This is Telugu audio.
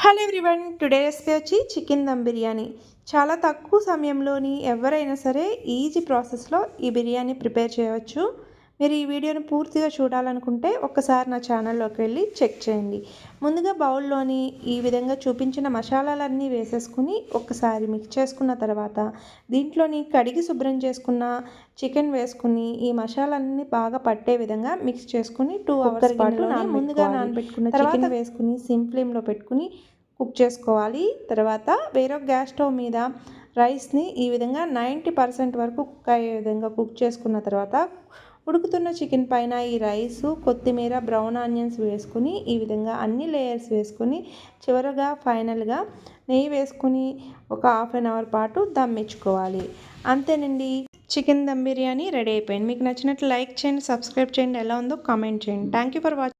హలో ఎవ్రీవన్, టుడే రెసిపీ వచ్చి చికెన్ దమ్ బిర్యానీ. చాలా తక్కువ సమయంలోని ఎవరైనా సరే ఈజీ ప్రాసెస్లో ఈ బిర్యానీ ప్రిపేర్ చేయవచ్చు. మీరు ఈ వీడియోని పూర్తిగా చూడాలనుకుంటే ఒక్కసారి నా ఛానల్లోకి వెళ్ళి చెక్ చేయండి. ముందుగా బౌల్లోని ఈ విధంగా చూపించిన మసాలాలన్నీ వేసేసుకుని ఒక్కసారి మిక్స్ చేసుకున్న తర్వాత దీంట్లోని కడిగి శుభ్రం చేసుకున్న చికెన్ వేసుకుని ఈ మసాలాలన్నీ బాగా పట్టే విధంగా మిక్స్ చేసుకుని 2 అవర్స్ పాటు ముందుగా నానబెట్టుకున్న చికెన్ వేసుకుని సిమ్ ఫ్లేమ్లో పెట్టుకుని కుక్ చేసుకోవాలి. తర్వాత వేరొక గ్యాస్ స్టవ్ మీద రైస్ని ఈ విధంగా 90% వరకు కుక్ అయ్యే విధంగా కుక్ చేసుకున్న తర్వాత ఉడుకుతున్న చికెన్ పైన ఈ రైసు, కొత్తిమీర, బ్రౌన్ ఆనియన్స్ వేసుకుని ఈ విధంగా అన్ని లేయర్స్ వేసుకుని చివరగా ఫైనల్గా నెయ్యి వేసుకుని ఒక హాఫ్ అన్ అవర్ పాటు దమ్ ఇచ్చుకోవాలి. అంతేనండి, చికెన్ దమ్ బిర్యానీ రెడీ అయిపోయింది. మీకు నచ్చినట్లు లైక్ చేయండి, సబ్స్క్రైబ్ చేయండి, ఎలా ఉందో కామెంట్ చేయండి. Thank you for watching.